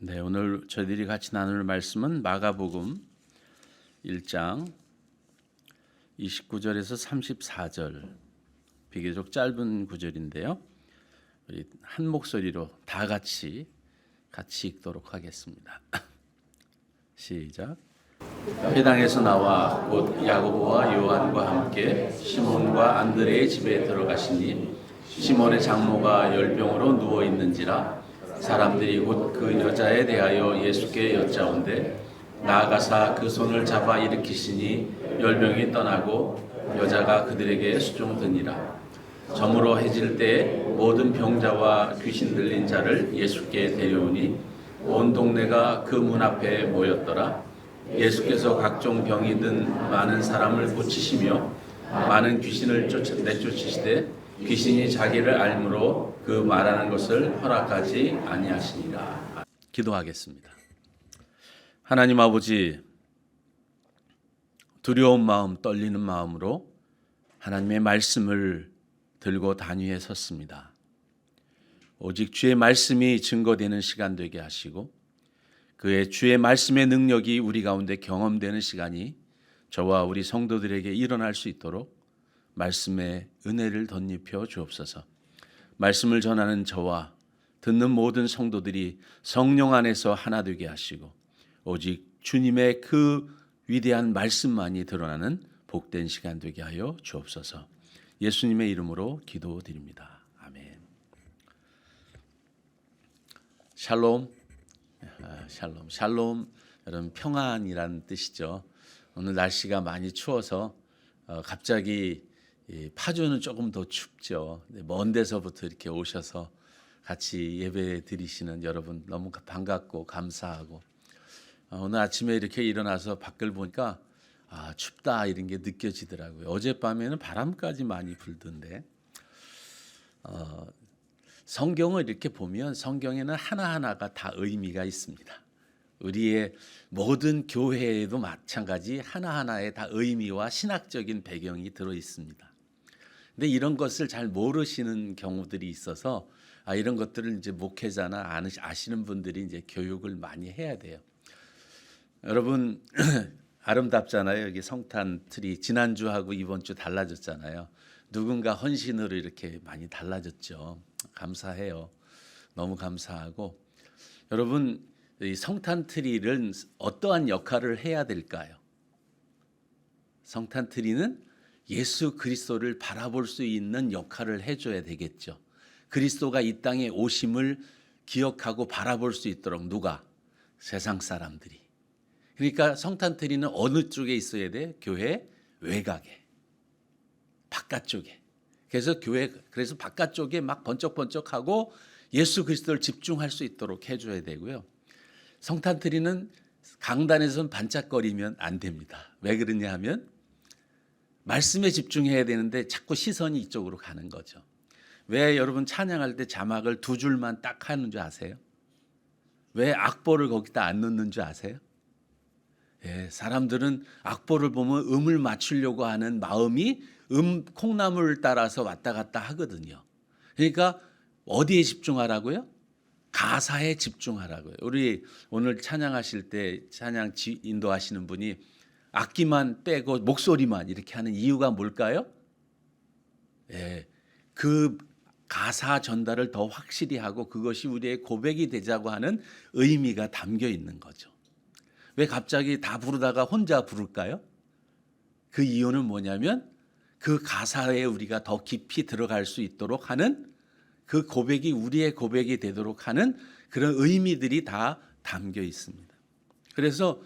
네, 오늘 저희들이 같이 나눌 말씀은 마가복음 1장 29절에서 34절, 비교적 짧은 구절인데요. 우리 한 목소리로 다 같이 읽도록 하겠습니다. 시작. 회당에서 나와 곧 야고보와 요한과 함께 시몬과 안드레의 집에 들어가시니 시몬의 장모가 열병으로 누워 있는지라 사람들이 곧 그 여자에 대하여 예수께 여짜온대 나아가사 그 손을 잡아 일으키시니 열병이 떠나고 여자가 그들에게 수종드니라. 저물어 해질 때에 모든 병자와 귀신 들린 자를 예수께 데려오니 온 동네가 그 문 앞에 모였더라. 예수께서 각종 병이 든 많은 사람을 고치시며 많은 귀신을 내쫓으시되 귀신이 자기를 알므로 그 말하는 것을 허락하지 아니하시니라. 기도하겠습니다. 하나님 아버지, 두려운 마음, 떨리는 마음으로 하나님의 말씀을 들고 단위에 섰습니다. 오직 주의 말씀이 증거되는 시간 되게 하시고 그의 주의 말씀의 능력이 우리 가운데 경험되는 시간이 저와 우리 성도들에게 일어날 수 있도록 말씀의 은혜를 덧입혀 주옵소서. 말씀을 전하는 저와 듣는 모든 성도들이 성령 안에서 하나 되게 하시고 오직 주님의 그 위대한 말씀만이 드러나는 복된 시간 되게 하여 주옵소서. 예수님의 이름으로 기도드립니다. 아멘. 샬롬. 샬롬. 샬롬. 여러분, 평안이란 뜻이죠. 오늘 날씨가 많이 추워서 갑자기 파주는 조금 더 춥죠. 먼 데서부터 이렇게 오셔서 같이 예배 드리시는 여러분 너무 반갑고 감사하고, 오늘 아침에 이렇게 일어나서 밖을 보니까 춥다 이런 게 느껴지더라고요. 어젯밤에는 바람까지 많이 불던데, 성경을 이렇게 보면 성경에는 하나하나가 다 의미가 있습니다. 우리의 모든 교회에도 마찬가지 하나하나에 다 의미와 신학적인 배경이 들어 있습니다. 근데 이런 것을 잘 모르시는 경우들이 있어서 이런 것들을 이제 목회자나 아시는 분들이 이제 교육을 많이 해야 돼요. 여러분 아름답잖아요. 여기 성탄 트리 지난주하고 이번 주 달라졌잖아요. 누군가 헌신으로 이렇게 많이 달라졌죠. 감사해요. 너무 감사하고, 여러분 이 성탄 트리는 어떠한 역할을 해야 될까요? 성탄 트리는 예수 그리스도를 바라볼 수 있는 역할을 해줘야 되겠죠. 그리스도가 이 땅에 오심을 기억하고 바라볼 수 있도록 누가? 세상 사람들이. 그러니까 성탄 트리는 어느 쪽에 있어야 돼? 교회 외곽에, 바깥쪽에. 그래서 바깥쪽에 막 번쩍번쩍하고 예수 그리스도를 집중할 수 있도록 해줘야 되고요. 성탄 트리는 강단에서는 반짝거리면 안 됩니다. 왜 그러냐 하면 말씀에 집중해야 되는데 자꾸 시선이 이쪽으로 가는 거죠. 왜 여러분 찬양할 때 자막을 두 줄만 딱 하는 줄 아세요? 왜 악보를 거기다 안 넣는 줄 아세요? 사람들은 악보를 보면 음을 맞추려고 하는 마음이 콩나물을 따라서 왔다 갔다 하거든요. 그러니까 어디에 집중하라고요? 가사에 집중하라고요. 우리 오늘 찬양하실 때 찬양 인도하시는 분이 악기만 빼고 목소리만 이렇게 하는 이유가 뭘까요? 그 가사 전달을 더 확실히 하고 그것이 우리의 고백이 되자고 하는 의미가 담겨 있는 거죠. 왜 갑자기 다 부르다가 혼자 부를까요? 그 이유는 뭐냐면 그 가사에 우리가 더 깊이 들어갈 수 있도록 하는, 그 고백이 우리의 고백이 되도록 하는 그런 의미들이 다 담겨 있습니다. 그래서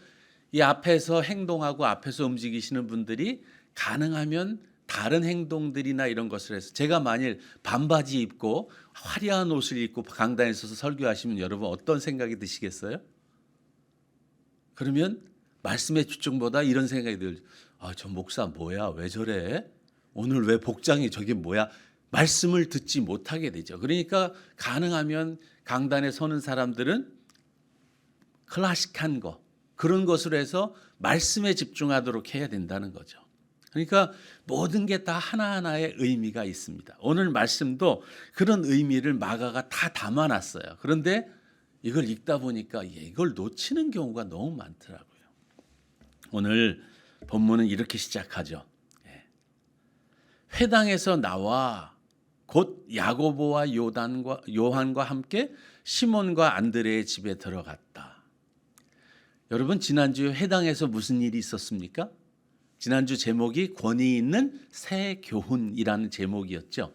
이 앞에서 행동하고 앞에서 움직이시는 분들이 가능하면 다른 행동들이나 이런 것을 해서, 제가 만일 반바지 입고 화려한 옷을 입고 강단에 서서 설교하시면 여러분 어떤 생각이 드시겠어요? 그러면 말씀의 집중보다 이런 생각이 들죠. 저 목사 뭐야? 왜 저래? 오늘 왜 복장이 저게 뭐야? 말씀을 듣지 못하게 되죠. 그러니까 가능하면 강단에 서는 사람들은 클래식한 거, 그런 것으로 해서 말씀에 집중하도록 해야 된다는 거죠. 그러니까 모든 게 다 하나하나의 의미가 있습니다. 오늘 말씀도 그런 의미를 마가가 다 담아놨어요. 그런데 이걸 읽다 보니까 이걸 놓치는 경우가 너무 많더라고요. 오늘 본문은 이렇게 시작하죠. 회당에서 나와 곧 야고보와 요한과 함께 시몬과 안드레의 집에 들어갔다. 여러분, 지난주에 회당에서 무슨 일이 있었습니까? 지난주 제목이 권위 있는 새 교훈이라는 제목이었죠.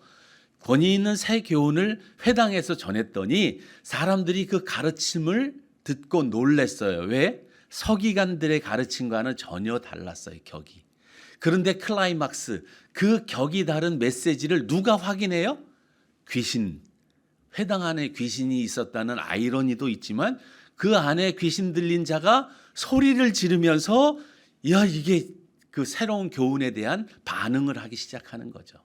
권위 있는 새 교훈을 회당에서 전했더니 사람들이 그 가르침을 듣고 놀랐어요. 왜? 서기관들의 가르침과는 전혀 달랐어요, 격이. 그런데 클라이막스, 그 격이 다른 메시지를 누가 확인해요? 귀신. 회당 안에 귀신이 있었다는 아이러니도 있지만 그 안에 귀신 들린 자가 소리를 지르면서 이게 그 새로운 교훈에 대한 반응을 하기 시작하는 거죠.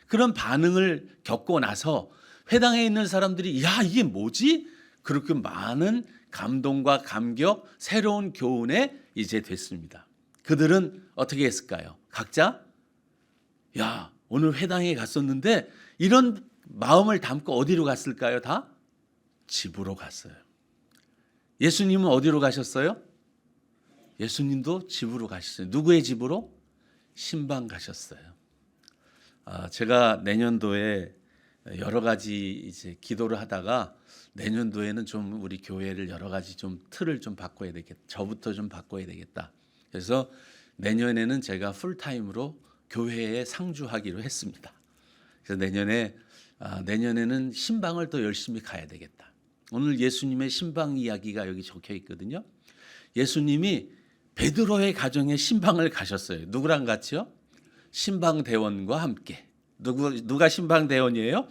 그런 반응을 겪고 나서 회당에 있는 사람들이 이게 뭐지? 그렇게 많은 감동과 감격, 새로운 교훈에 이제 됐습니다. 그들은 어떻게 했을까요? 각자 오늘 회당에 갔었는데 이런 마음을 담고 어디로 갔을까요? 다 집으로 갔어요. 예수님은 어디로 가셨어요? 예수님도 집으로 가셨어요. 누구의 집으로? 신방 가셨어요. 제가 내년도에 여러 가지 이제 기도를 하다가 내년도에는 좀 우리 교회를 여러 가지 좀 틀을 좀 바꿔야 되겠다. 저부터 좀 바꿔야 되겠다. 그래서 내년에는 제가 풀타임으로 교회에 상주하기로 했습니다. 그래서 내년에는 신방을 더 열심히 가야 되겠다. 오늘 예수님의 신방 이야기가 여기 적혀 있거든요. 예수님이 베드로의 가정에 신방을 가셨어요. 누구랑 같이요? 신방대원과 함께. 누가 신방대원이에요?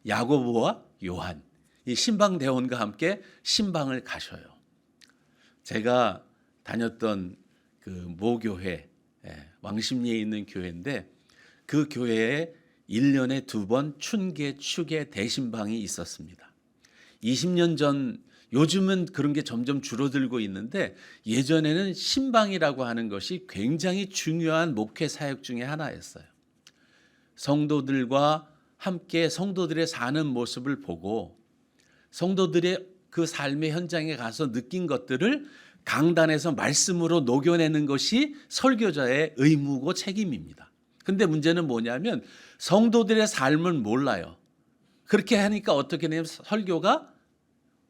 야고보와 요한. 이 신방대원과 함께 신방을 가셔요. 제가 다녔던 그 모교회, 왕십리에 있는 교회인데 그 교회에 1년에 2번 춘계, 추계 대신방이 있었습니다. 20년 전, 요즘은 그런 게 점점 줄어들고 있는데 예전에는 신방이라고 하는 것이 굉장히 중요한 목회 사역 중에 하나였어요. 성도들과 함께 성도들의 사는 모습을 보고 성도들의 그 삶의 현장에 가서 느낀 것들을 강단에서 말씀으로 녹여내는 것이 설교자의 의무고 책임입니다. 근데 문제는 뭐냐면 성도들의 삶을 몰라요. 그렇게 하니까 어떻게 되냐면 설교가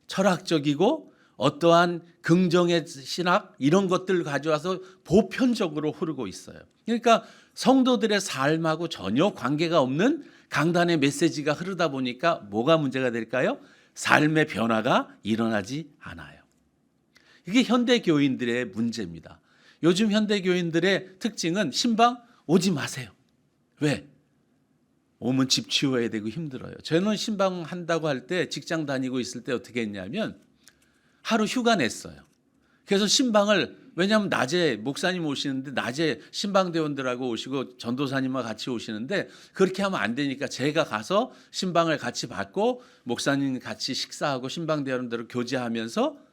철학적이고 어떠한 긍정의 신학 이런 것들을 가져와서 보편적으로 흐르고 있어요. 그러니까 성도들의 삶하고 전혀 관계가 없는 강단의 메시지가 흐르다 보니까 뭐가 문제가 될까요? 삶의 변화가 일어나지 않아요. 이게 현대 교인들의 문제입니다. 요즘 현대 교인들의 특징은 신방 오지 마세요. 왜? 오면 집 치워야 되고 힘들어요. 저는 신방 한다고 할 때 직장 다니고 있을 때 어떻게 했냐면 하루 휴가 냈어요. 그래서 신방을, 왜냐하면 낮에 목사님 오시는데 낮에 신방대원들하고 오시고 전도사님과 같이 오시는데 그렇게 하면 안 되니까 제가 가서 신방을 같이 받고 목사님 같이 식사하고 신방대원들을 교제하면서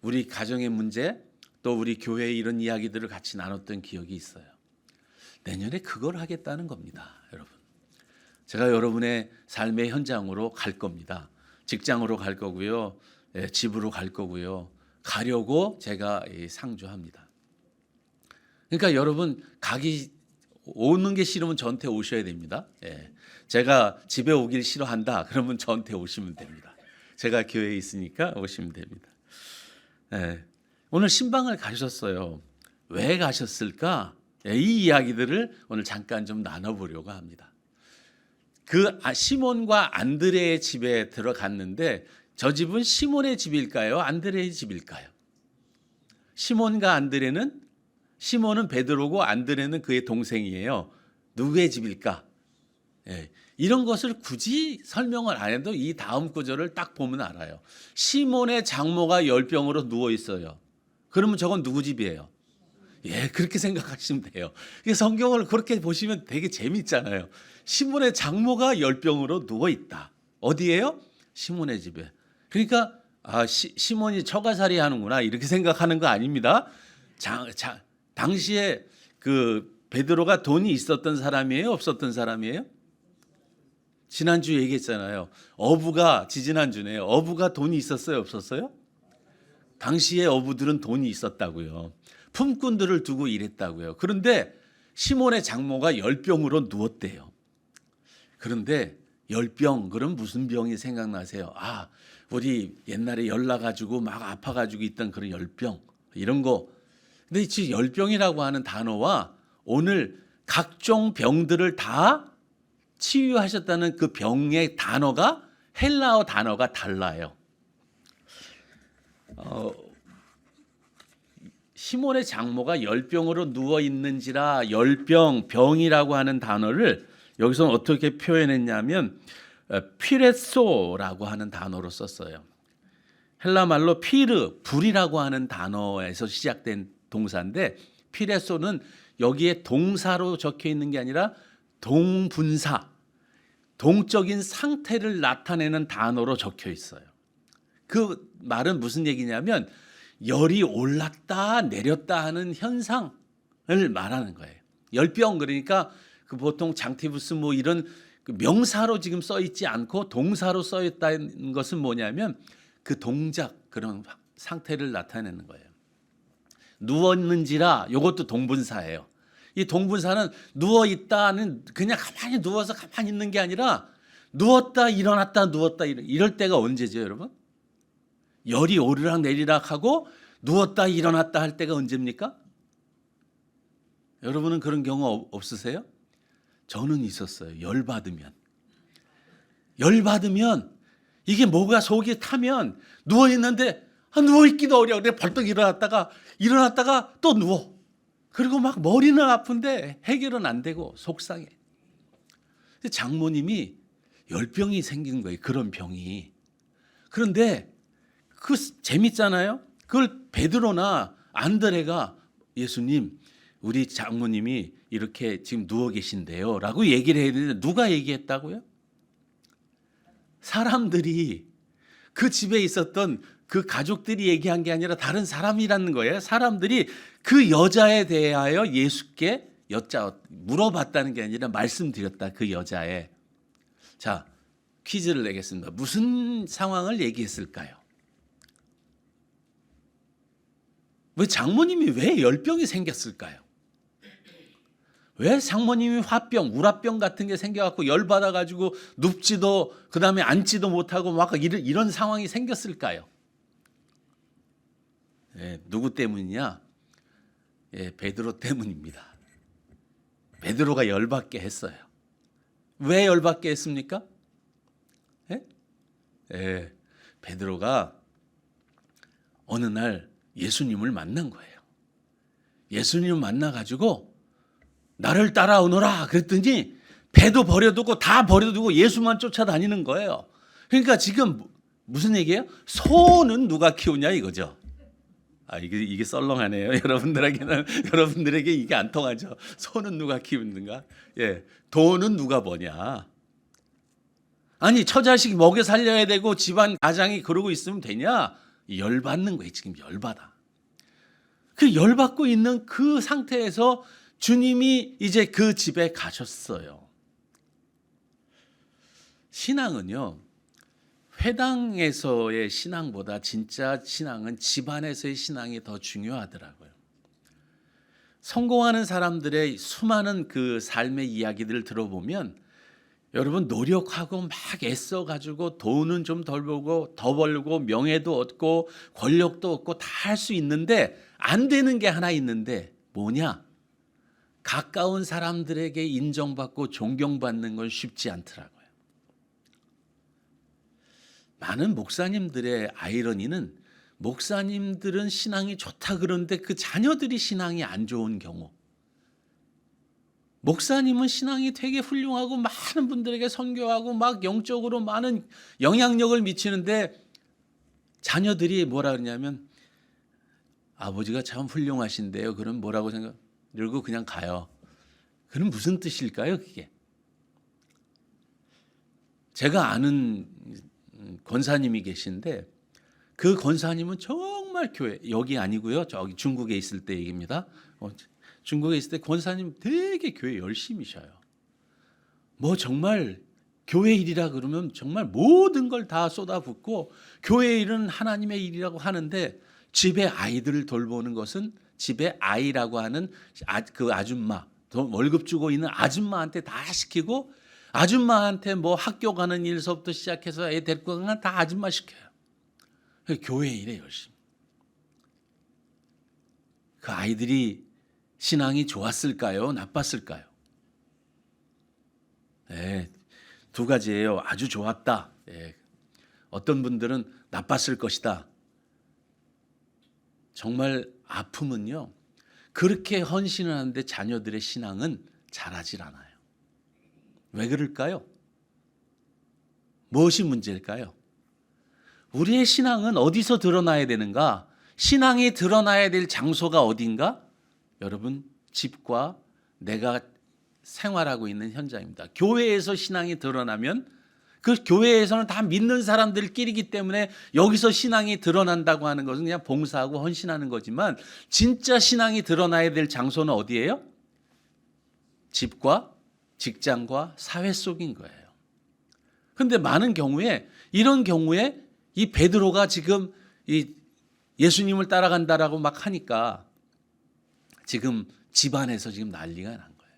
우리 가정의 문제 또 우리 교회의 이런 이야기들을 같이 나눴던 기억이 있어요. 내년에 그걸 하겠다는 겁니다, 여러분. 제가 여러분의 삶의 현장으로 갈 겁니다. 직장으로 갈 거고요. 집으로 갈 거고요. 가려고 제가 상주합니다. 그러니까 여러분 오는 게 싫으면 저한테 오셔야 됩니다. 제가 집에 오길 싫어한다. 그러면 저한테 오시면 됩니다. 제가 교회에 있으니까 오시면 됩니다. 오늘 신방을 가셨어요. 왜 가셨을까? 이 이야기들을 오늘 잠깐 좀 나눠보려고 합니다. 그 시몬과 안드레의 집에 들어갔는데 저 집은 시몬의 집일까요? 안드레의 집일까요? 시몬과 안드레는, 시몬은 베드로고 안드레는 그의 동생이에요. 누구의 집일까? 이런 것을 굳이 설명을 안 해도 이 다음 구절을 딱 보면 알아요. 시몬의 장모가 열병으로 누워 있어요. 그러면 저건 누구 집이에요? 그렇게 생각하시면 돼요. 성경을 그렇게 보시면 되게 재밌잖아요. 시몬의 장모가 열병으로 누워 있다. 어디예요? 시몬의 집에. 그러니까 시몬이 처가살이 하는구나 이렇게 생각하는 거 아닙니다. 당시에 그 베드로가 돈이 있었던 사람이에요? 없었던 사람이에요? 지난주 얘기했잖아요. 어부가 지지난주네요. 어부가 돈이 있었어요, 없었어요? 당시에 어부들은 돈이 있었다고요. 품꾼들을 두고 일했다고요. 그런데 시몬의 장모가 열병으로 누웠대요. 그런데 열병, 그럼 무슨 병이 생각나세요? 아, 우리 옛날에 열 나가지고 막 아파가지고 있던 그런 열병, 이런 거. 근데 이 열병이라고 하는 단어와 오늘 각종 병들을 다 치유하셨다는 그 병의 단어가 헬라어 단어가 달라요. 시몬의 장모가 열병으로 누워 있는지라 열병, 병이라고 하는 단어를 여기서 어떻게 표현했냐면 피레소라고 하는 단어로 썼어요. 헬라 말로 피르, 불이라고 하는 단어에서 시작된 동사인데 피레소는 여기에 동사로 적혀 있는 게 아니라 동분사, 동적인 상태를 나타내는 단어로 적혀 있어요. 그 말은 무슨 얘기냐면 열이 올랐다 내렸다 하는 현상을 말하는 거예요. 열병, 그러니까 그 보통 장티푸스 뭐 이런 그 명사로 지금 써 있지 않고 동사로 써 있다는 것은 뭐냐면 그 동작, 그런 상태를 나타내는 거예요. 누웠는지라, 이것도 동분사예요. 이 동분사는 누워 있다는 그냥 가만히 누워서 가만히 있는 게 아니라 누웠다 일어났다 누웠다 이럴 때가 언제죠, 여러분? 열이 오르락 내리락 하고 누웠다 일어났다 할 때가 언제입니까? 여러분은 그런 경우 없으세요? 저는 있었어요. 열 받으면 이게 뭐가 속이 타면 누워 있는데 누워 있기도 어려워. 내가 벌떡 일어났다가 또 누워. 그리고 막 머리는 아픈데 해결은 안 되고 속상해. 장모님이 열병이 생긴 거예요. 그런 병이. 그런데 그 재밌잖아요. 그걸 베드로나 안드레가 예수님, 우리 장모님이 이렇게 지금 누워 계신데요 라고 얘기를 해야 되는데 누가 얘기했다고요? 사람들이, 그 집에 있었던 그 가족들이 얘기한 게 아니라 다른 사람이라는 거예요. 사람들이 그 여자에 대하여 예수께 물어봤다는 게 아니라 말씀드렸다, 그 여자에. 자, 퀴즈를 내겠습니다. 무슨 상황을 얘기했을까요? 왜 장모님이 왜 열병이 생겼을까요? 왜 장모님이 화병, 우라병 같은 게 생겨갖고 열받아가지고 눕지도 그 다음에 앉지도 못하고 막 이런 상황이 생겼을까요? 누구 때문이냐? 베드로 때문입니다. 베드로가 열받게 했어요. 왜 열받게 했습니까? 베드로가 어느 날 예수님을 만난 거예요. 예수님을 만나가지고 나를 따라오너라 그랬더니 배도 버려두고 다 버려두고 예수만 쫓아다니는 거예요. 그러니까 지금 무슨 얘기예요? 소는 누가 키우냐 이거죠. 이게 썰렁하네요. 여러분들에게 이게 안 통하죠. 소는 누가 키우는가? 돈은 누가 버냐? 아니, 처자식 먹여 살려야 되고 집안 가장이 그러고 있으면 되냐? 열받는 거예요. 지금 열받아. 그 열받고 있는 그 상태에서 주님이 이제 그 집에 가셨어요. 신앙은요, 회당에서의 신앙보다 진짜 신앙은 집안에서의 신앙이 더 중요하더라고요. 성공하는 사람들의 수많은 그 삶의 이야기들을 들어보면 여러분 노력하고 막 애써가지고 돈은 좀 덜 벌고 더 벌고 명예도 얻고 권력도 얻고 다 할 수 있는데 안 되는 게 하나 있는데 뭐냐? 가까운 사람들에게 인정받고 존경받는 건 쉽지 않더라고요. 많은 목사님들의 아이러니는 목사님들은 신앙이 좋다 그런데 그 자녀들이 신앙이 안 좋은 경우, 목사님은 신앙이 되게 훌륭하고 많은 분들에게 선교하고 막 영적으로 많은 영향력을 미치는데 자녀들이 뭐라 그러냐면 아버지가 참 훌륭하신데요. 그럼 뭐라고 이러고 그냥 가요. 그럼 무슨 뜻일까요, 그게? 제가 아는 권사님이 계신데 그 권사님은 정말 교회, 여기 아니고요. 저기 중국에 있을 때 얘기입니다. 중국에 있을 때 권사님 되게 교회 열심히셔요. 뭐 정말 교회 일이라 그러면 정말 모든 걸 다 쏟아붓고 교회 일은 하나님의 일이라고 하는데 집에 아이들을 돌보는 것은 집에 아이라고 하는 그 아줌마, 월급 주고 있는 아줌마한테 다 시키고 아줌마한테 뭐 학교 가는 일서부터 시작해서 애 데리고 가는 다 아줌마 시켜요. 교회 일에 열심히. 그 아이들이 신앙이 좋았을까요? 나빴을까요? 네, 두 가지예요. 아주 좋았다. 네. 어떤 분들은 나빴을 것이다. 정말 아픔은요, 그렇게 헌신을 하는데 자녀들의 신앙은 자라질 않아요. 왜 그럴까요? 무엇이 문제일까요? 우리의 신앙은 어디서 드러나야 되는가? 신앙이 드러나야 될 장소가 어딘가? 여러분, 집과 내가 생활하고 있는 현장입니다. 교회에서 신앙이 드러나면 그 교회에서는 다 믿는 사람들끼리기 때문에 여기서 신앙이 드러난다고 하는 것은 그냥 봉사하고 헌신하는 거지만 진짜 신앙이 드러나야 될 장소는 어디예요? 집과 직장과 사회 속인 거예요. 그런데 많은 경우에 이런 경우에 이 베드로가 지금 이 예수님을 따라간다라고 막 하니까 지금 집안에서 지금 난리가 난 거예요.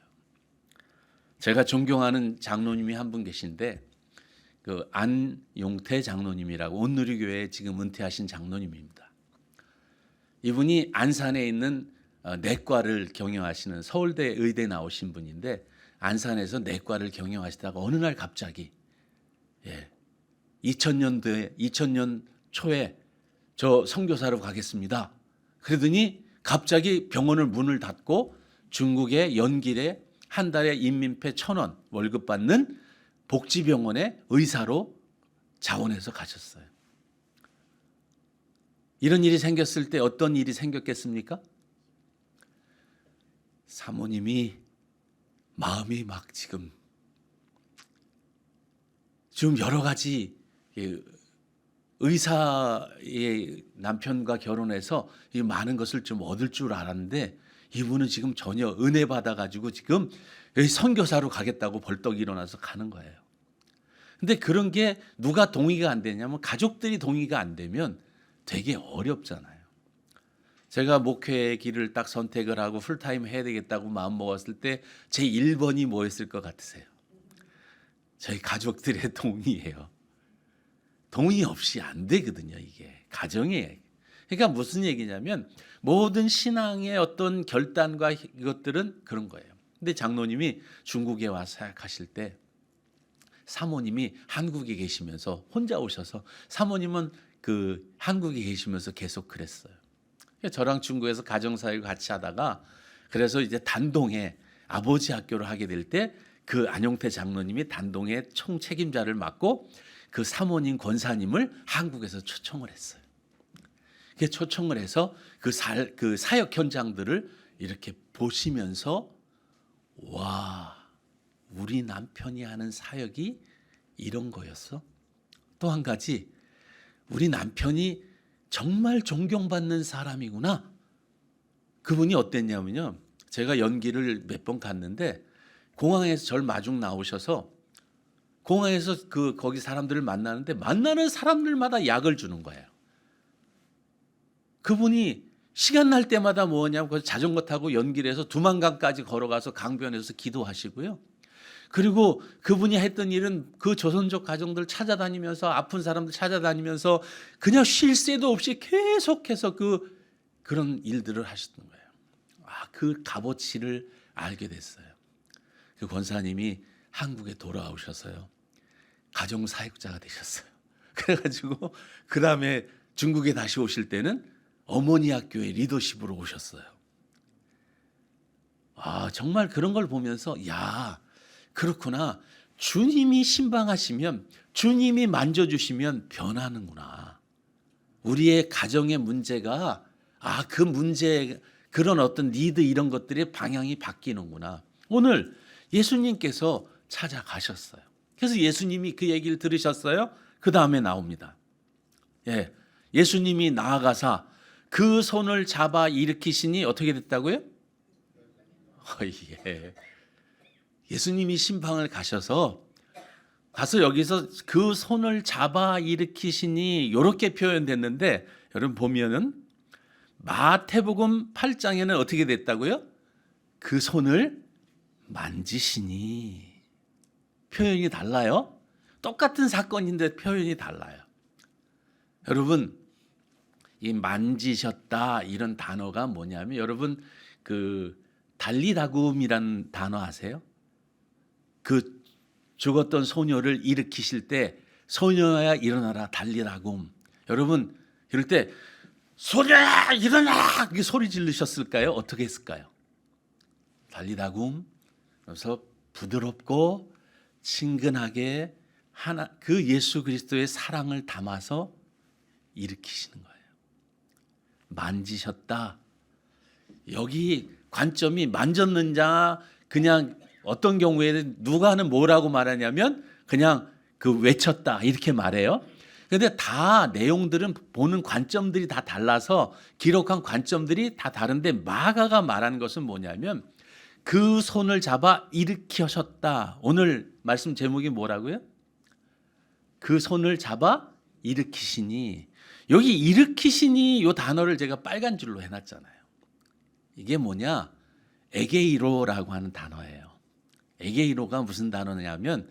제가 존경하는 장로님이 한 분 계신데 그 안용태 장로님이라고 온누리교회에 지금 은퇴하신 장로님입니다. 이분이 안산에 있는 내과를 경영하시는 서울대 의대 나오신 분인데 안산에서 내과를 경영하시다가 어느 날 갑자기 2000년 초에 저 선교사로 가겠습니다. 그러더니 갑자기 병원을 문을 닫고 중국의 연길에 한 달에 인민폐 1,000원 월급 받는 복지병원에 의사로 자원해서 가셨어요. 이런 일이 생겼을 때 어떤 일이 생겼겠습니까? 사모님이 마음이 막 지금 여러 가지 의사의 남편과 결혼해서 많은 것을 좀 얻을 줄 알았는데 이분은 지금 전혀 은혜 받아가지고 지금 선교사로 가겠다고 벌떡 일어나서 가는 거예요. 근데 그런 게 누가 동의가 안 되냐면 가족들이 동의가 안 되면 되게 어렵잖아요. 제가 목회의 길을 딱 선택을 하고 풀타임 해야 되겠다고 마음 먹었을 때 제 1번이 뭐였을 것 같으세요? 저희 가족들의 동의예요. 동의 없이 안 되거든요, 이게. 가정에. 그러니까 무슨 얘기냐면 모든 신앙의 어떤 결단과 이것들은 그런 거예요. 근데 장로님이 중국에 와서 사역하실 때 사모님이 한국에 계시면서 혼자 오셔서 사모님은 그 한국에 계시면서 계속 그랬어요. 저랑 중국에서 가정사역 같이 하다가 그래서 이제 단동에 아버지 학교를 하게 될 때 그 안용태 장로님이 단동의 총책임자를 맡고 그 사모님 권사님을 한국에서 초청을 했어요. 초청을 해서 그 사역 현장들을 이렇게 보시면서 와, 우리 남편이 하는 사역이 이런 거였어? 또 한 가지, 우리 남편이 정말 존경받는 사람이구나. 그분이 어땠냐면요. 제가 연기를 몇 번 갔는데 공항에서 절 마중 나오셔서 공항에서 거기 사람들을 만나는데 만나는 사람들마다 약을 주는 거예요. 그분이 시간 날 때마다 뭐냐면 자전거 타고 연길에서 두만강까지 걸어가서 강변에서 기도하시고요. 그리고 그분이 했던 일은 그 조선족 가정들 찾아다니면서 아픈 사람들 찾아다니면서 그냥 쉴 새도 없이 계속해서 그런 일들을 하셨던 거예요. 그 값어치를 알게 됐어요. 그 권사님이 한국에 돌아오셔서요. 가정사역자가 되셨어요. 그래가지고 그 다음에 중국에 다시 오실 때는 어머니 학교의 리더십으로 오셨어요. 정말 그런 걸 보면서 야, 그렇구나. 주님이 신방하시면 주님이 만져주시면 변하는구나. 우리의 가정의 문제가 그 문제 그런 어떤 니드 이런 것들의 방향이 바뀌는구나. 오늘 예수님께서 찾아가셨어요. 그래서 예수님이 그 얘기를 들으셨어요. 그 다음에 나옵니다. 예수님이 나아가사 그 손을 잡아 일으키시니 어떻게 됐다고요? 예수님이 신방을 가셔서 가서 여기서 그 손을 잡아 일으키시니 이렇게 표현됐는데 여러분 보면은 마태복음 8장에는 어떻게 됐다고요? 그 손을 만지시니. 표현이 달라요. 똑같은 사건인데 표현이 달라요. 여러분 이 만지셨다 이런 단어가 뭐냐면 여러분 그 달리다굼이라는 단어 아세요? 그 죽었던 소녀를 일으키실 때 소녀야 일어나라 달리다굼. 여러분 이럴 때 소녀야 일어나 이렇게 소리 지르셨을까요? 어떻게 했을까요? 달리다굼. 그래서 부드럽고 친근하게 하나 그 예수 그리스도의 사랑을 담아서 일으키시는 거예요. 만지셨다. 여기 관점이 만졌는 자 그냥 어떤 경우에는 누가는 뭐라고 말하냐면 그냥 그 외쳤다 이렇게 말해요. 그런데 다 내용들은 보는 관점들이 다 달라서 기록한 관점들이 다 다른데 마가가 말하는 것은 뭐냐면 그 손을 잡아 일으키셨다. 오늘 말씀 제목이 뭐라고요? 그 손을 잡아 일으키시니. 여기 일으키시니 이 단어를 제가 빨간 줄로 해놨잖아요. 이게 뭐냐? 에게이로라고 하는 단어예요. 에게이로가 무슨 단어냐면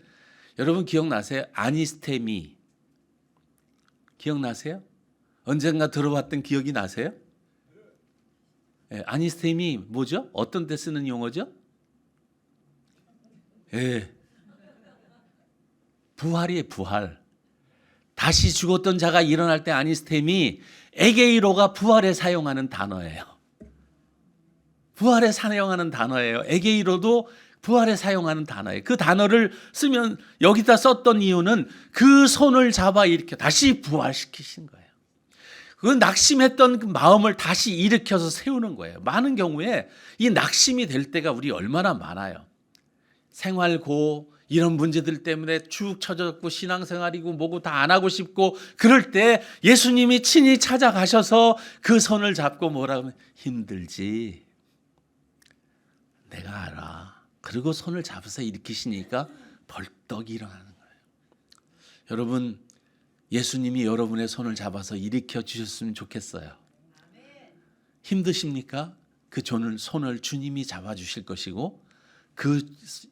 여러분 기억나세요? 아니스테미 기억나세요? 언젠가 들어봤던 기억이 나세요? 예, 아니스테미 뭐죠? 어떤 때 쓰는 용어죠? 예, 부활이에요. 부활. 다시 죽었던 자가 일어날 때 아니스테미 에게이로가 부활에 사용하는 단어예요. 부활에 사용하는 단어예요. 에게이로도 부활에 사용하는 단어예요. 그 단어를 쓰면 여기다 썼던 이유는 그 손을 잡아 일으켜 다시 부활시키신 거예요. 그 낙심했던 그 마음을 다시 일으켜서 세우는 거예요. 많은 경우에 이 낙심이 될 때가 우리 얼마나 많아요. 생활고 이런 문제들 때문에 쭉 처졌고 신앙생활이고 뭐고 다 안 하고 싶고 그럴 때 예수님이 친히 찾아가셔서 그 손을 잡고 뭐라고 하면 힘들지. 내가 알아. 그리고 손을 잡아서 일으키시니까 벌떡 일어나는 거예요. 여러분 예수님이 여러분의 손을 잡아서 일으켜 주셨으면 좋겠어요. 힘드십니까? 그 손을 주님이 잡아주실 것이고 그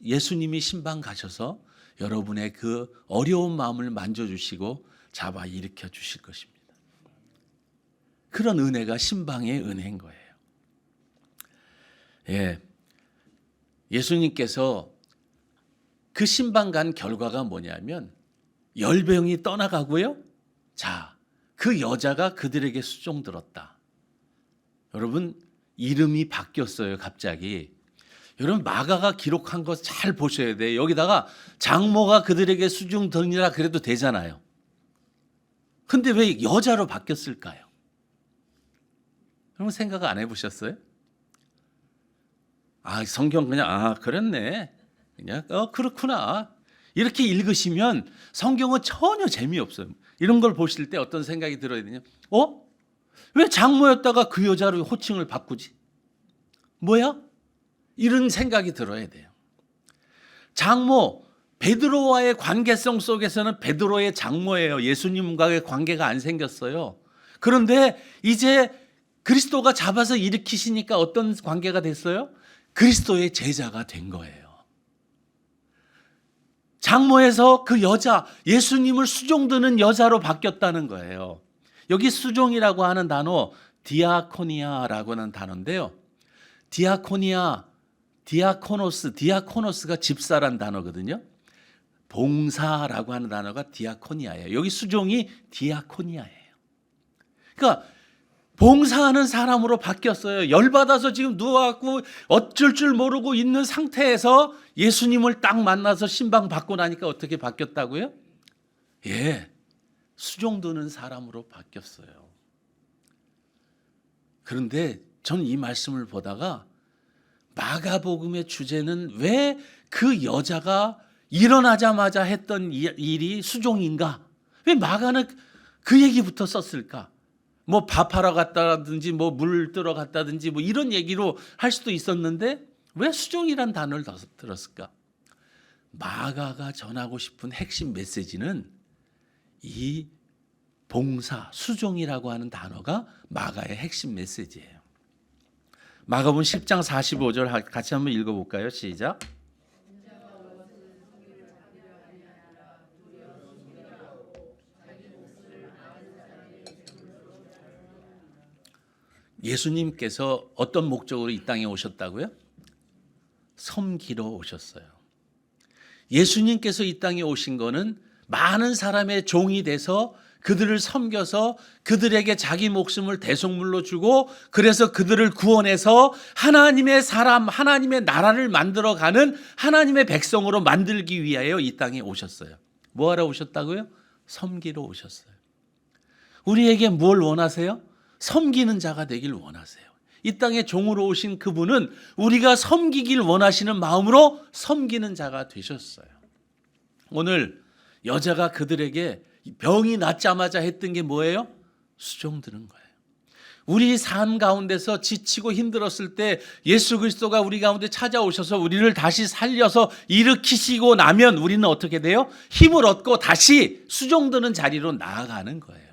예수님이 신방 가셔서 여러분의 그 어려운 마음을 만져주시고 잡아 일으켜 주실 것입니다. 그런 은혜가 신방의 은혜인 거예요. 예, 예수님께서 그 신방 간 결과가 뭐냐면 열병이 떠나가고요. 자, 그 여자가 그들에게 수종들었다. 여러분 이름이 바뀌었어요. 갑자기. 여러분 마가가 기록한 거 잘 보셔야 돼요. 여기다가 장모가 그들에게 수종드니라 그래도 되잖아요. 근데 왜 여자로 바뀌었을까요? 여러분 생각 안 해보셨어요? 아 성경 그냥 그랬네. 그냥 그렇구나. 이렇게 읽으시면 성경은 전혀 재미없어요. 이런 걸 보실 때 어떤 생각이 들어야 되냐? 왜 장모였다가 그 여자로 호칭을 바꾸지? 뭐야? 이런 생각이 들어야 돼요. 장모, 베드로와의 관계성 속에서는 베드로의 장모예요. 예수님과의 관계가 안 생겼어요. 그런데 이제 그리스도가 잡아서 일으키시니까 어떤 관계가 됐어요? 그리스도의 제자가 된 거예요. 장모에서 그 여자, 예수님을 수종드는 여자로 바뀌었다는 거예요. 여기 수종이라고 하는 단어 디아코니아라고 하는 단어인데요. 디아코노스가 집사란 단어거든요. 봉사라고 하는 단어가 디아코니아예요. 여기 수종이 디아코니아예요. 그러니까 봉사하는 사람으로 바뀌었어요. 열받아서 지금 누워갖고 어쩔 줄 모르고 있는 상태에서 예수님을 딱 만나서 신방 받고 나니까 어떻게 바뀌었다고요? 예, 수종드는 사람으로 바뀌었어요. 그런데 저는 이 말씀을 보다가 마가복음의 주제는 왜 그 여자가 일어나자마자 했던 일이 수종인가? 왜 마가는 그 얘기부터 썼을까? 뭐 밥하러 갔다든지 뭐 물 뜨러 갔다든지 뭐 이런 얘기로 할 수도 있었는데 왜 수종이란 단어를 들었을까? 마가가 전하고 싶은 핵심 메시지는 이 봉사, 수종이라고 하는 단어가 마가의 핵심 메시지예요. 마가복음 10장 45절 같이 한번 읽어볼까요? 시작. 예수님께서 어떤 목적으로 이 땅에 오셨다고요? 섬기러 오셨어요. 예수님께서 이 땅에 오신 거는 많은 사람의 종이 돼서 그들을 섬겨서 그들에게 자기 목숨을 대속물로 주고 그래서 그들을 구원해서 하나님의 사람, 하나님의 나라를 만들어가는 하나님의 백성으로 만들기 위하여 이 땅에 오셨어요. 뭐하러 오셨다고요? 섬기러 오셨어요. 우리에게 뭘 원하세요? 섬기는 자가 되길 원하세요. 이 땅에 종으로 오신 그분은 우리가 섬기길 원하시는 마음으로 섬기는 자가 되셨어요. 오늘 여자가 그들에게 병이 낫자마자 했던 게 뭐예요? 수종 드는 거예요. 우리 삶 가운데서 지치고 힘들었을 때 예수 그리스도가 우리 가운데 찾아오셔서 우리를 다시 살려서 일으키시고 나면 우리는 어떻게 돼요? 힘을 얻고 다시 수종 드는 자리로 나아가는 거예요.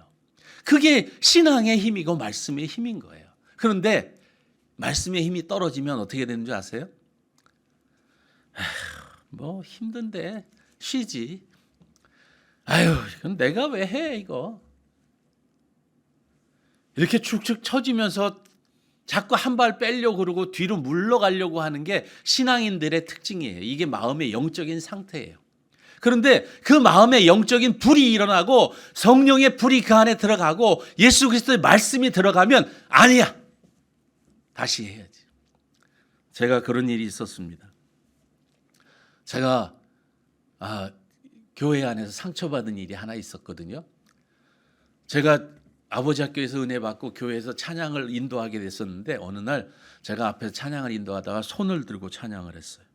그게 신앙의 힘이고 말씀의 힘인 거예요. 그런데 말씀의 힘이 떨어지면 어떻게 되는 줄 아세요? 뭐 힘든데 쉬지. 아유, 이건 내가 왜 해 이거. 이렇게 축축 처지면서 자꾸 한 발 빼려고 그러고 뒤로 물러가려고 하는 게 신앙인들의 특징이에요. 이게 마음의 영적인 상태예요. 그런데 그 마음의 영적인 불이 일어나고 성령의 불이 그 안에 들어가고 예수 그리스도의 말씀이 들어가면 아니야. 다시 해야지. 제가 그런 일이 있었습니다. 제가 교회 안에서 상처받은 일이 하나 있었거든요. 제가 아버지 학교에서 은혜 받고 교회에서 찬양을 인도하게 됐었는데 어느 날 제가 앞에서 찬양을 인도하다가 손을 들고 찬양을 했어요.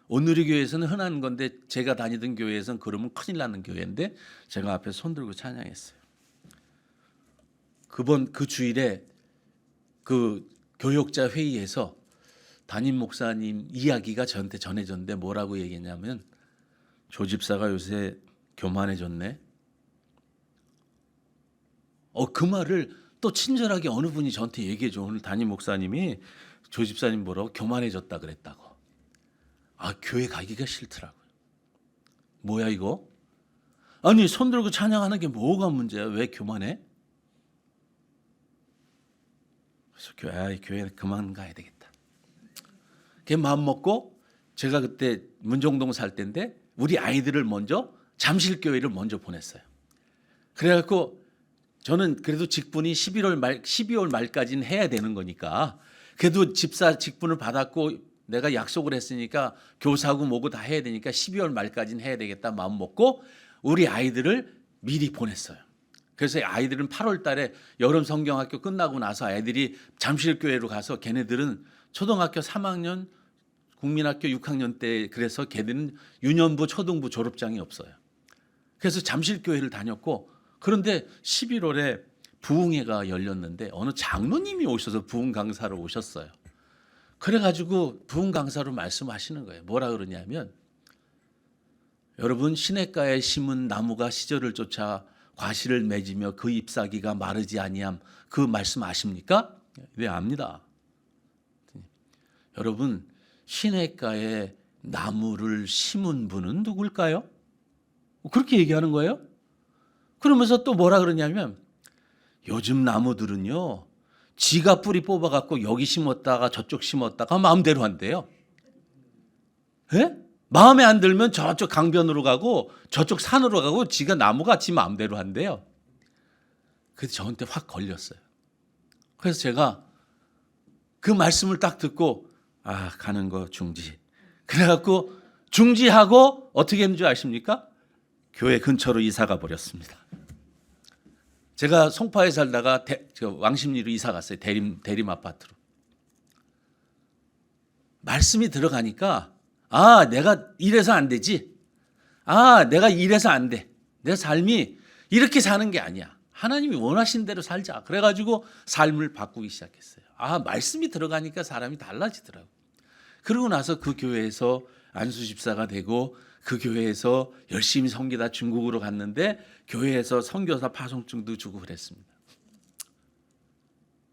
오늘의 교회에서는 흔한 건데 제가 다니던 교회에서는 그러면 큰일 나는 교회인데 제가 앞에 손 들고 찬양했어요. 그 주일에 그 교역자 회의에서 담임 목사님 이야기가 저한테 전해졌는데 뭐라고 얘기했냐면 조 집사가 요새 교만해졌네. 그 말을 또 친절하게 어느 분이 저한테 얘기해줘. 오늘 담임 목사님이 조 집사님 뭐라고 교만해졌다 그랬다고. 교회 가기가 싫더라고요. 뭐야 이거? 아니 손 들고 찬양하는 게 뭐가 문제야? 왜 교만해? 그래서 교회 그만 가야 되겠다. 걔 마음 먹고 제가 그때 문정동 살 때인데 우리 아이들을 먼저 잠실교회를 먼저 보냈어요. 그래갖고 저는 그래도 직분이 12월 말까지는 해야 되는 거니까 그래도 집사 직분을 받았고 내가 약속을 했으니까 교사고 뭐고 다 해야 되니까 12월 말까지는 해야 되겠다 마음 먹고 우리 아이들을 미리 보냈어요. 그래서 아이들은 8월 달에 여름 성경학교 끝나고 나서 아이들이 잠실교회로 가서 걔네들은 초등학교 3학년 국민학교 6학년 때 그래서 걔들은 유년부 초등부 졸업장이 없어요. 그래서 잠실교회를 다녔고 그런데 11월에 부흥회가 열렸는데 어느 장로님이 오셔서 부흥 강사로 오셨어요. 그래가지고 부흥 강사로 말씀하시는 거예요. 뭐라 그러냐면 여러분 시냇가에 심은 나무가 시절을 쫓아 과실을 맺으며 그 잎사귀가 마르지 아니함 그 말씀 아십니까? 네 압니다. 여러분 시냇가에 나무를 심은 분은 누굴까요? 그렇게 얘기하는 거예요. 그러면서 또 뭐라 그러냐면 요즘 나무들은요 지가 뿌리 뽑아갖고 여기 심었다가 저쪽 심었다가 마음대로 한대요. 예? 마음에 안 들면 저쪽 강변으로 가고 저쪽 산으로 가고 지가 나무가 지 마음대로 한대요. 그래서 저한테 확 걸렸어요. 그래서 제가 그 말씀을 딱 듣고 가는 거 중지. 그래갖고 중지하고 어떻게 했는 줄 아십니까? 교회 근처로 이사가 버렸습니다. 제가 송파에 살다가 왕십리로 이사 갔어요. 대림 아파트로. 말씀이 들어가니까 내가 이래서 안 되지. 내가 이래서 안 돼. 내 삶이 이렇게 사는 게 아니야. 하나님이 원하신 대로 살자. 그래가지고 삶을 바꾸기 시작했어요. 말씀이 들어가니까 사람이 달라지더라고요. 그러고 나서 그 교회에서 안수 집사가 되고 그 교회에서 열심히 섬기다 중국으로 갔는데 교회에서 선교사 파송증도 주고 그랬습니다.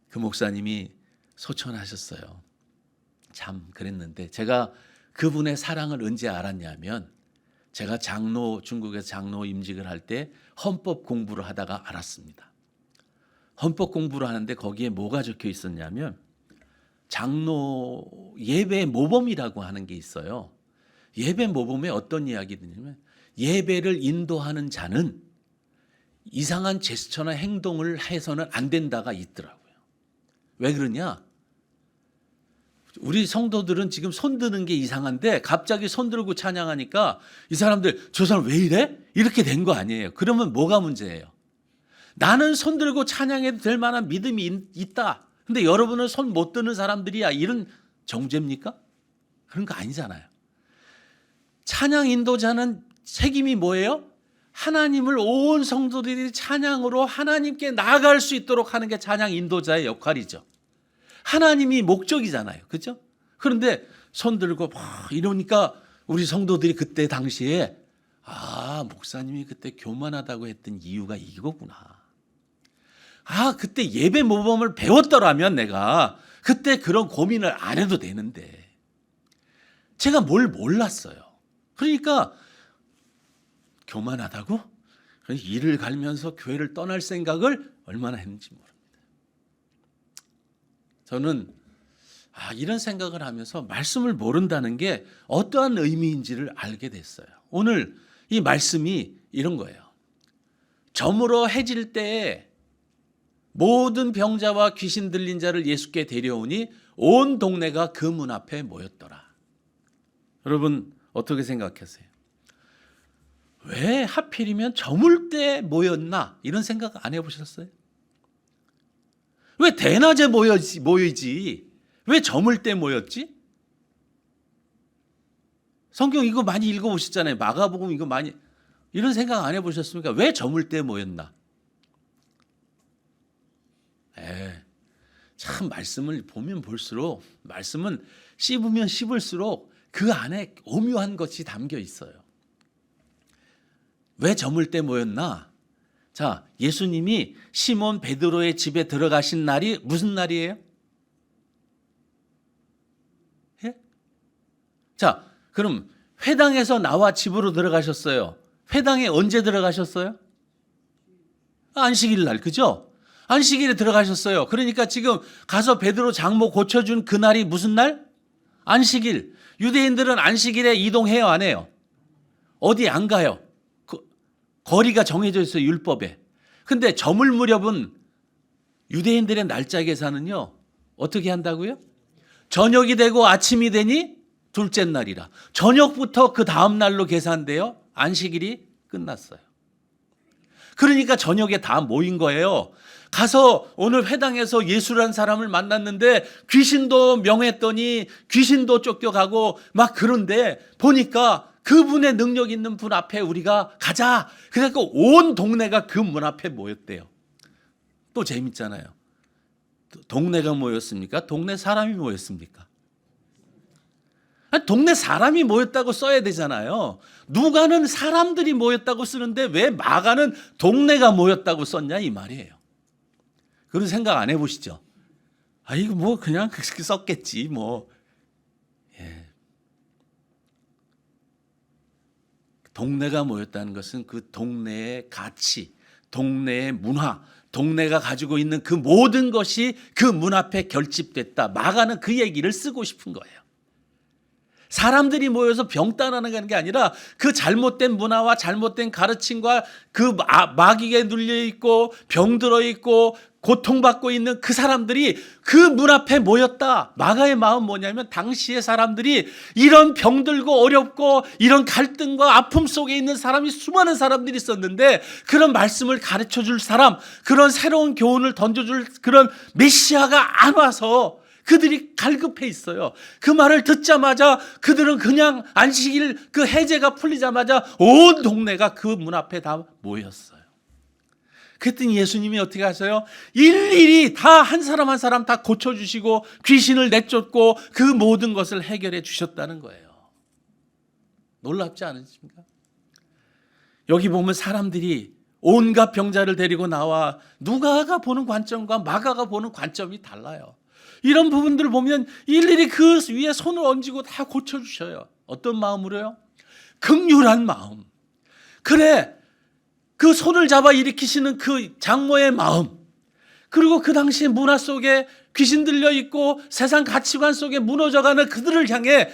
그 목사님이 소천하셨어요. 참 그랬는데 제가 그분의 사랑을 언제 알았냐면 제가 중국에서 장로 임직을 할 때 헌법 공부를 하다가 알았습니다. 헌법 공부를 하는데 거기에 뭐가 적혀 있었냐면 장로 예배 모범이라고 하는 게 있어요. 예배 모범에 어떤 이야기냐면 예배를 인도하는 자는 이상한 제스처나 행동을 해서는 안 된다가 있더라고요. 왜 그러냐? 우리 성도들은 지금 손 드는 게 이상한데 갑자기 손 들고 찬양하니까 이 사람들 저 사람 왜 이래? 이렇게 된 거 아니에요. 그러면 뭐가 문제예요? 나는 손 들고 찬양해도 될 만한 믿음이 있다. 근데 여러분은 손 못 드는 사람들이야. 이런 정죄입니까? 그런 거 아니잖아요. 찬양 인도자는 책임이 뭐예요? 하나님을 온 성도들이 찬양으로 하나님께 나아갈 수 있도록 하는 게 찬양 인도자의 역할이죠. 하나님이 목적이잖아요. 그렇죠? 그런데 손 들고 막 이러니까 우리 성도들이 그때 당시에 목사님이 그때 교만하다고 했던 이유가 이거구나. 그때 예배 모범을 배웠더라면 내가 그때 그런 고민을 안 해도 되는데 제가 뭘 몰랐어요. 그러니까 교만하다고? 일을 갈면서 교회를 떠날 생각을 얼마나 했는지 모릅니다. 저는 이런 생각을 하면서 말씀을 모른다는 게 어떠한 의미인지를 알게 됐어요. 오늘 이 말씀이 이런 거예요. 저물어 해질 때에 모든 병자와 귀신 들린 자를 예수께 데려오니 온 동네가 그 문 앞에 모였더라. 여러분 어떻게 생각하세요? 왜 하필이면 저물 때 모였나? 이런 생각 안 해보셨어요? 왜 대낮에 모이지? 왜 저물 때 모였지? 성경 이거 많이 읽어보셨잖아요. 마가복음 이거 많이 이런 생각 안 해보셨습니까? 왜 저물 때 모였나? 참 말씀을 보면 볼수록 말씀은 씹으면 씹을수록 그 안에 오묘한 것이 담겨 있어요. 왜 저물 때 모였나? 자, 예수님이 시몬 베드로의 집에 들어가신 날이 무슨 날이에요? 예? 자, 그럼 회당에서 나와 집으로 들어가셨어요. 회당에 언제 들어가셨어요? 안식일 날, 그죠? 안식일에 들어가셨어요. 그러니까 지금 가서 베드로 장모 고쳐준 그날이 무슨 날? 안식일. 유대인들은 안식일에 이동해요, 안 해요? 어디 안 가요? 거리가 정해져 있어요, 율법에. 근데 저물 무렵은 유대인들의 날짜 계산은요, 어떻게 한다고요? 저녁이 되고 아침이 되니 둘째 날이라. 저녁부터 그 다음 날로 계산돼요. 안식일이 끝났어요. 그러니까 저녁에 다 모인 거예요. 가서 오늘 회당에서 예수라는 사람을 만났는데 귀신도 명했더니 귀신도 쫓겨가고 막 그런데 보니까 그분의 능력 있는 분 앞에 우리가 가자. 그래서 온 동네가 그 문 앞에 모였대요. 또 재밌잖아요. 동네가 모였습니까? 동네 사람이 모였습니까? 동네 사람이 모였다고 써야 되잖아요. 누가는 사람들이 모였다고 쓰는데 왜 마가는 동네가 모였다고 썼냐 이 말이에요. 그런 생각 안 해보시죠? 이거 뭐 그냥 그렇게 썼겠지 뭐. 동네가 모였다는 것은 그 동네의 가치, 동네의 문화, 동네가 가지고 있는 그 모든 것이 그 문 앞에 결집됐다. 마가는 그 얘기를 쓰고 싶은 거예요. 사람들이 모여서 병따라는 게 아니라 그 잘못된 문화와 잘못된 가르침과 그 마귀에 눌려 있고 병들어 있고 고통받고 있는 그 사람들이 그 문 앞에 모였다. 마가의 마음 뭐냐면 당시의 사람들이 이런 병들고 어렵고 이런 갈등과 아픔 속에 있는 사람이 수많은 사람들이 있었는데 그런 말씀을 가르쳐 줄 사람, 그런 새로운 교훈을 던져줄 그런 메시아가 안 와서 그들이 갈급해 있어요. 그 말을 듣자마자 그들은 그냥 안식일 그 해제가 풀리자마자 온 동네가 그 문 앞에 다 모였어요. 그랬더니 예수님이 어떻게 하세요? 일일이 다 한 사람 한 사람 다 고쳐주시고 귀신을 내쫓고 그 모든 것을 해결해 주셨다는 거예요. 놀랍지 않으십니까? 여기 보면 사람들이 온갖 병자를 데리고 나와 누가가 보는 관점과 마가가 보는 관점이 달라요. 이런 부분들을 보면 일일이 그 위에 손을 얹고 다 고쳐주셔요. 어떤 마음으로요? 긍휼한 마음. 그래, 그 손을 잡아 일으키시는 그 장모의 마음, 그리고 그 당시 문화 속에 귀신 들려 있고 세상 가치관 속에 무너져가는 그들을 향해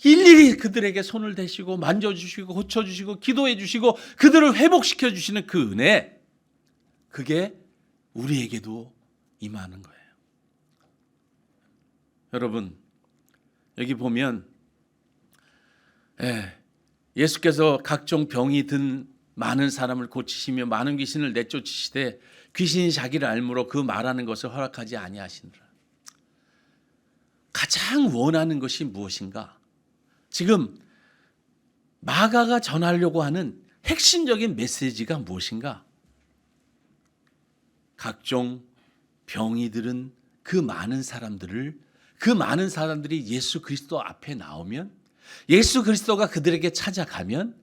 일일이 그들에게 손을 대시고 만져주시고 고쳐주시고 기도해 주시고 그들을 회복시켜 주시는 그 은혜, 그게 우리에게도 임하는 거예요. 여러분, 여기 보면 예수께서 각종 병이 든 많은 사람을 고치시며 많은 귀신을 내쫓으시되 귀신이 자기를 알므로 그 말하는 것을 허락하지 아니하시느라. 가장 원하는 것이 무엇인가? 지금 마가가 전하려고 하는 핵심적인 메시지가 무엇인가? 각종 병이 들은 그 많은 사람들이 예수 그리스도 앞에 나오면, 예수 그리스도가 그들에게 찾아가면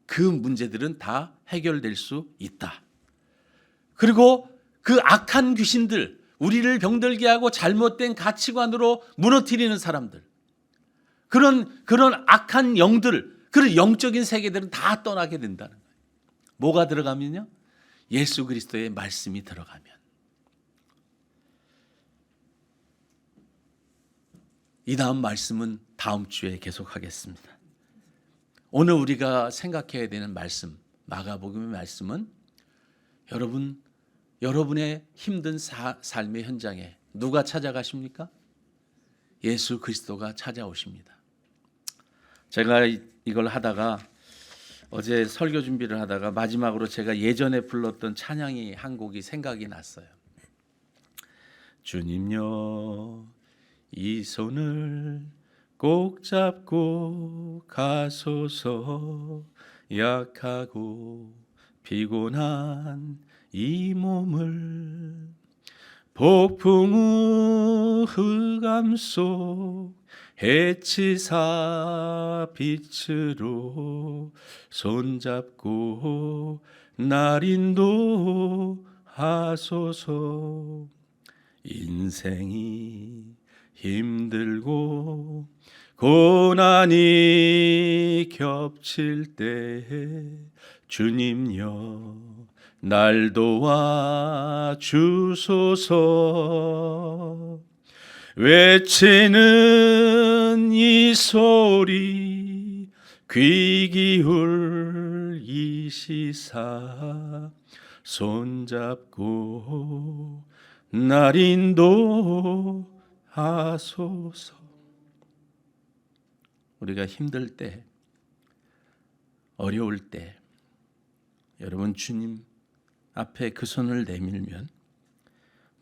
그 문제들은 다 해결될 수 있다. 그리고 그 악한 귀신들, 우리를 병들게 하고 잘못된 가치관으로 무너뜨리는 사람들, 그런 악한 영들, 그런 영적인 세계들은 다 떠나게 된다는 거예요. 뭐가 들어가면요? 예수 그리스도의 말씀이 들어가면. 이 다음 말씀은 다음 주에 계속하겠습니다. 오늘 우리가 생각해야 되는 말씀, 마가복음의 말씀은 여러분의 힘든 삶의 현장에 누가 찾아가십니까? 예수 그리스도가 찾아오십니다. 제가 이걸 하다가 어제 설교 준비를 하다가 마지막으로 제가 예전에 불렀던 찬양이 한 곡이 생각이 났어요. 주님여 이 손을 꼭 잡고 가소서, 약하고 피곤한 이 몸을 폭풍 후 흑암 속 해치사 빛으로 손잡고 날 인도하소서. 인생이 힘들고 고난이 겹칠 때 주님여 날 도와 주소서. 외치는 이 소리 귀 기울이시사 손잡고 날 인도하소서. 우리가 힘들 때, 어려울 때 여러분 주님 앞에 그 손을 내밀면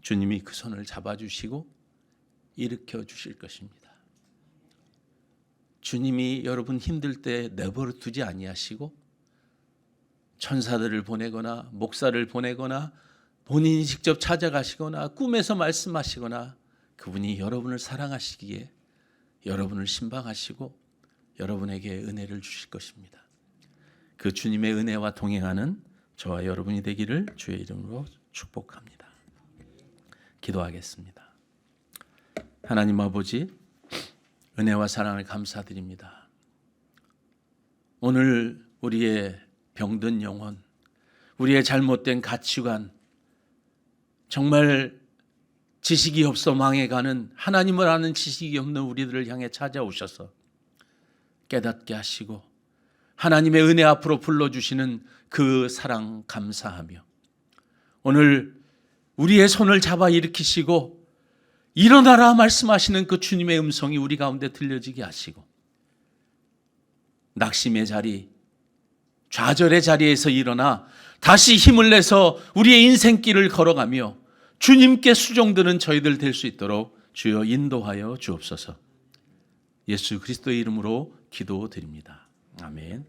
주님이 그 손을 잡아주시고 일으켜 주실 것입니다. 주님이 여러분 힘들 때 내버려 두지 아니하시고 천사들을 보내거나 목사를 보내거나 본인이 직접 찾아가시거나 꿈에서 말씀하시거나 그분이 여러분을 사랑하시기에 여러분을 신방하시고 여러분에게 은혜를 주실 것입니다. 그 주님의 은혜와 동행하는 저와 여러분이 되기를 주의 이름으로 축복합니다. 기도하겠습니다. 하나님 아버지, 은혜와 사랑을 감사드립니다. 오늘 우리의 병든 영혼, 우리의 잘못된 가치관, 정말 지식이 없어 망해가는, 하나님을 아는 지식이 없는 우리들을 향해 찾아오셔서 깨닫게 하시고 하나님의 은혜 앞으로 불러주시는 그 사랑 감사하며 오늘 우리의 손을 잡아 일으키시고 일어나라 말씀하시는 그 주님의 음성이 우리 가운데 들려지게 하시고 낙심의 자리, 좌절의 자리에서 일어나 다시 힘을 내서 우리의 인생길을 걸어가며 주님께 수종드는 저희들 될 수 있도록 주여 인도하여 주옵소서. 예수 그리스도의 이름으로 기도드립니다. 아멘.